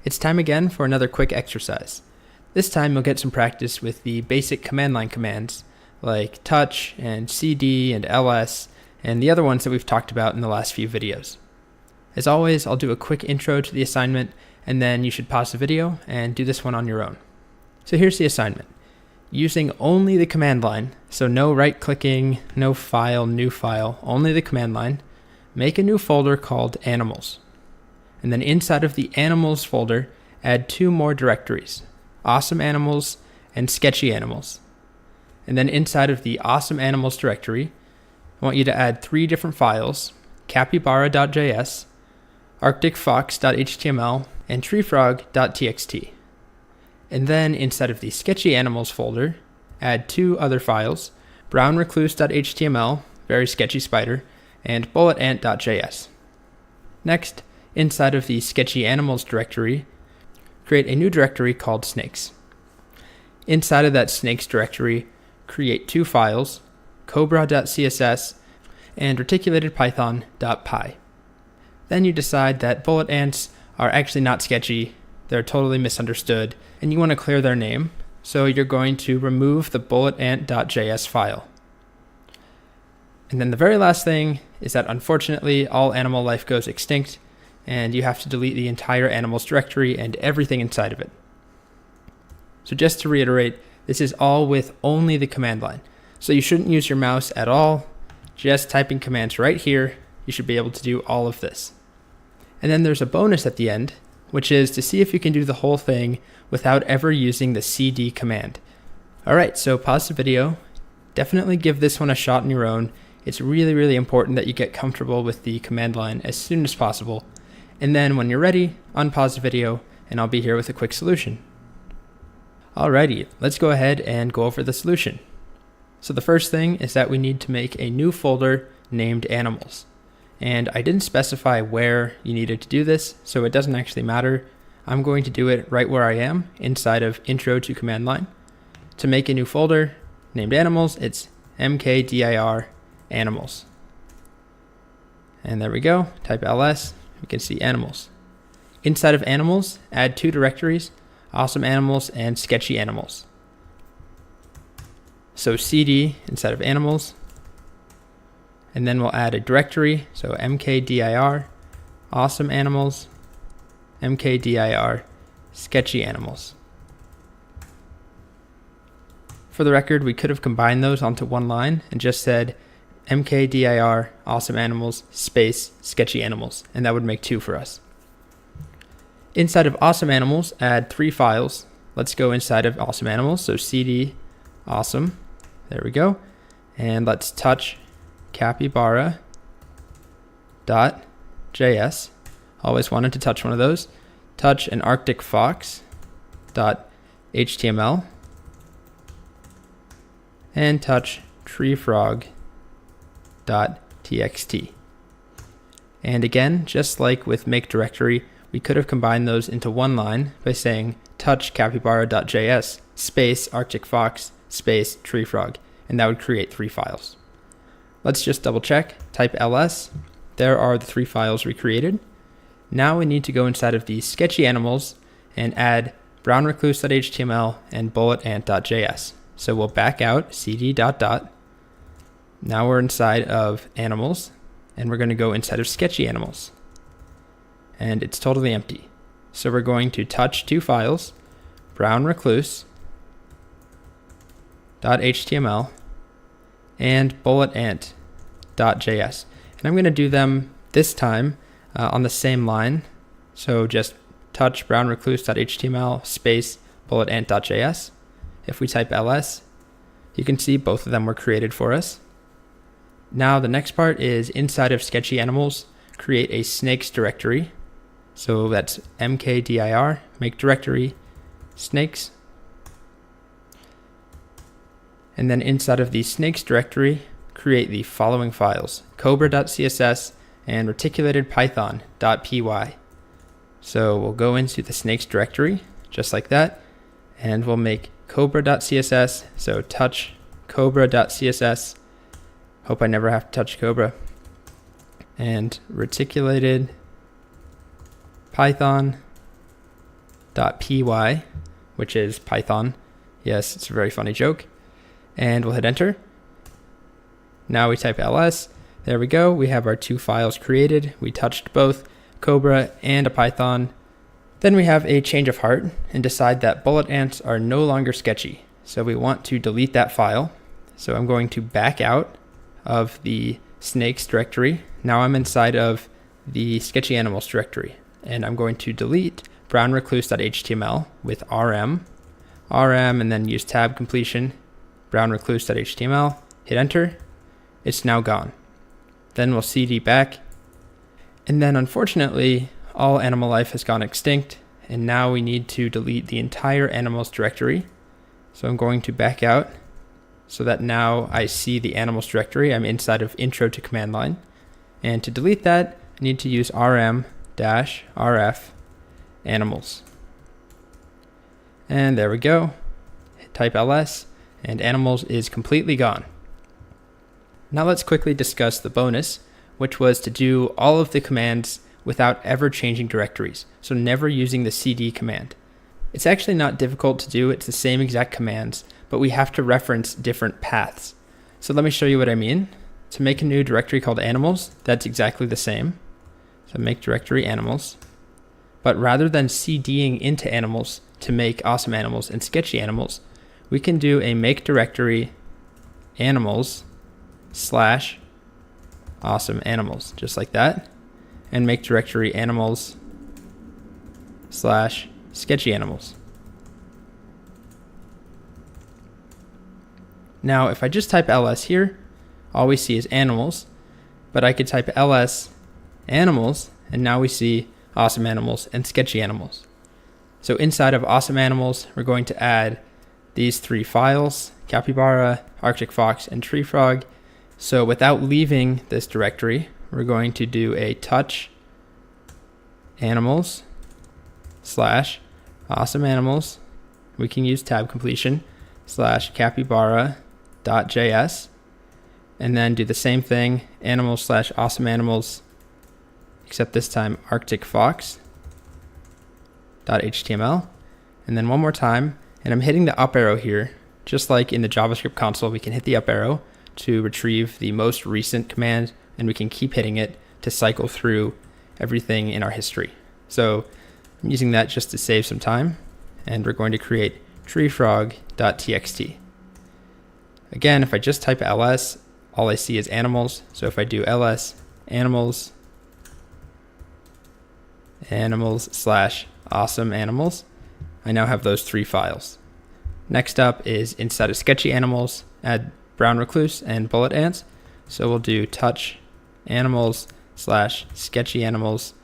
It's time again for another quick exercise. This time you'll get some practice with the basic command line commands like touch and cd and ls and the other ones that we've talked about in the last few videos. As always, I'll do a quick intro to the assignment and then you should pause the video and do this one on your own. So here's the assignment. Using only the command line, so no right-clicking, no file, new file, only the command line, make a new folder called animals. And then inside of the animals folder, add two more directories, awesome animals and sketchy animals. And then inside of the awesome animals directory, I want you to add three different files, capybara.js, arcticfox.html, and treefrog.txt. And then inside of the sketchy animals folder, add two other files, brownrecluse.html, very sketchy spider, and bulletant.js. Next, inside of the sketchy animals directory, create a new directory called snakes. Inside of that snakes directory, create two files, cobra.css and reticulatedpython.py. Then you decide that bullet ants are actually not sketchy, they're totally misunderstood, and you want to clear their name, so you're going to remove the bulletant.js file. And then the very last thing is that unfortunately all animal life goes extinct and you have to delete the entire animals directory and everything inside of it. So just to reiterate, this is all with only the command line. So you shouldn't use your mouse at all, just typing commands right here, you should be able to do all of this. And then there's a bonus at the end, which is to see if you can do the whole thing without ever using the cd command. Alright, so pause the video, definitely give this one a shot on your own. It's really important that you get comfortable with the command line as soon as possible. And then when you're ready, unpause the video and I'll be here with a quick solution. Alrighty, let's go ahead and go over the solution. So the first thing is that we need to make a new folder named animals. And I didn't specify where you needed to do this, so it doesn't actually matter. I'm going to do it right where I am inside of intro to command line. To make a new folder named animals, it's mkdir animals. And there we go, type ls, you can see animals. Inside of animals, add two directories, awesome animals and sketchy animals. So cd inside of animals, and then we'll add a directory, so mkdir awesome animals, mkdir sketchy animals. For the record, we could have combined those onto one line and just said mkdir awesome animals space sketchy animals, and that would make two for us. Inside of awesome animals, add three files. Let's go inside of awesome animals, so cd awesome, there we go, and let's touch capybara.js, always wanted to touch one of those, touch an arcticfox.html, and touch treefrog.txt. And again, just like with make directory, we could have combined those into one line by saying touch capybara.js space arcticfox space treefrog, and that would create three files. Let's just double check, type ls, there are the three files we created. Now we need to go inside of the sketchy animals and add brownrecluse.html and bulletant.js. So we'll back out cd ... Now we're inside of animals and we're going to go inside of sketchy animals. And it's totally empty. So we're going to touch two files, brownrecluse.html and bulletant.js. And I'm going to do them this time on the same line. So just touch brownrecluse.html space bulletant.js. If we type ls, you can see both of them were created for us. Now the next part is inside of sketchy animals, create a snakes directory. So that's mkdir, make directory, snakes. And then inside of the snakes directory, create the following files, cobra.css and reticulatedpython.py. So we'll go into the snakes directory, just like that, and we'll make cobra.css, so touch cobra.css, hope I never have to touch cobra, and reticulated python cobra.py, which is Python. Yes, it's a very funny joke. And we'll hit enter. Now we type ls. There we go. We have our two files created. We touched both Cobra and a Python. Then we have a change of heart and decide that bullet ants are no longer sketchy. So we want to delete that file. So I'm going to back out of the snakes directory. Now I'm inside of the sketchy animals directory, and I'm going to delete brownrecluse.html with rm, and then use tab completion, brownrecluse.html, hit enter. It's now gone. Then we'll cd back, and then unfortunately all animal life has gone extinct, and now we need to delete the entire animals directory. So I'm going to back out so that now I see the animals directory. I'm inside of intro to command line, and to delete that I need to use rm-rf animals. And there we go. Type ls, and animals is completely gone. Now let's quickly discuss the bonus, which was to do all of the commands without ever changing directories, so never using the cd command. It's actually not difficult to do. It's the same exact commands, but we have to reference different paths. So let me show you what I mean. To make a new directory called animals, that's exactly the same. So make directory animals. But rather than cding into animals to make awesome animals and sketchy animals, we can do a make directory animals / awesome animals, just like that, and make directory animals / sketchy animals. Now, if I just type ls here, all we see is animals, but I could type ls animals, and now we see awesome animals and sketchy animals. So inside of awesome animals, we're going to add these three files, capybara, arctic fox, and tree frog. So without leaving this directory, we're going to do a touch animals / awesome animals. We can use tab completion / capybara.js, and then do the same thing, animals / awesome animals, except this time arctic fox.html, and then one more time, and I'm hitting the up arrow here. Just like in the JavaScript console, we can hit the up arrow to retrieve the most recent command, and we can keep hitting it to cycle through everything in our history. So I'm using that just to save some time, and we're going to create treefrog.txt. Again, if I just type ls, all I see is animals. So if I do ls animals / awesome animals, I now have those three files. Next up is inside of sketchy animals, add brown recluse and bullet ants. So we'll do touch animals / sketchy animals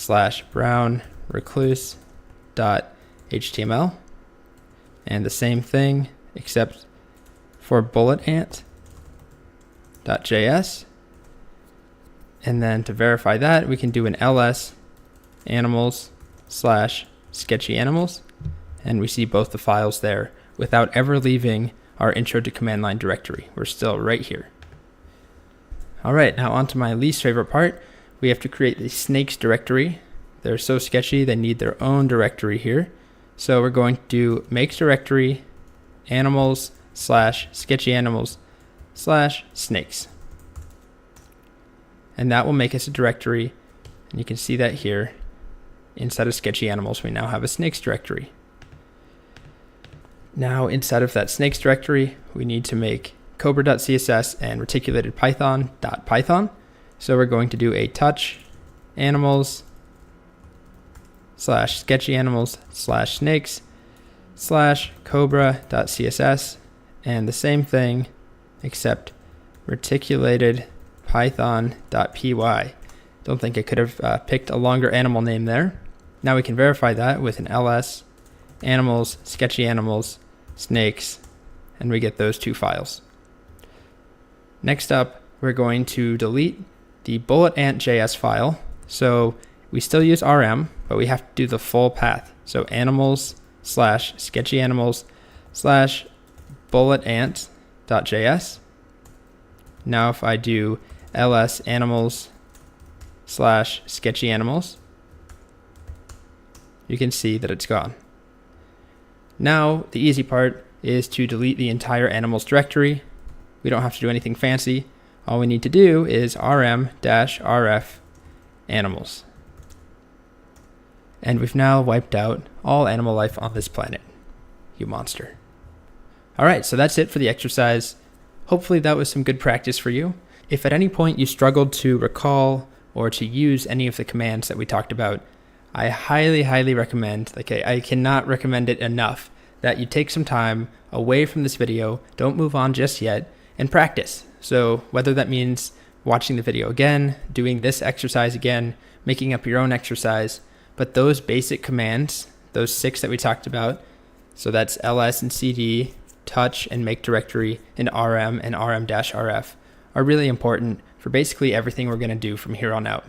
/ brown recluse.html, and the same thing except for bullet ant.js. And then to verify that, we can do an ls animals / sketchy animals, and we see both the files there without ever leaving our intro to command line directory. We're still right here. All right, now on to my least favorite part. We have to create the snakes directory. They're so sketchy, they need their own directory here. So we're going to do make directory animals / sketchy animals / snakes. And that will make us a directory. And you can see that here. Inside of sketchy animals, we now have a snakes directory. Now inside of that snakes directory, we need to make cobra.css and reticulated python.python. So we're going to do a touch animals / sketchy animals / snakes / cobra.css, and the same thing except reticulated python.py. Don't think I could have picked a longer animal name there. Now we can verify that with an ls animals, sketchy animals, snakes, and we get those two files. Next up, we're going to delete the bullet.ant.js file. So we still use rm, but we have to do the full path. So animals / sketchy animals / bullet.ant.js. Now if I do ls animals / sketchy animals you can see that it's gone. Now, the easy part is to delete the entire animals directory. We don't have to do anything fancy. All we need to do is rm-rf animals. And we've now wiped out all animal life on this planet. You monster. All right, so that's it for the exercise. Hopefully that was some good practice for you. If at any point you struggled to recall or to use any of the commands that we talked about, I highly recommend, I cannot recommend it enough, that you take some time away from this video, don't move on just yet, and practice. So whether that means watching the video again, doing this exercise again, making up your own exercise, but those basic commands, those 6 that we talked about, so that's ls and cd, touch and make directory, and rm and rm-rf, are really important for basically everything we're going to do from here on out.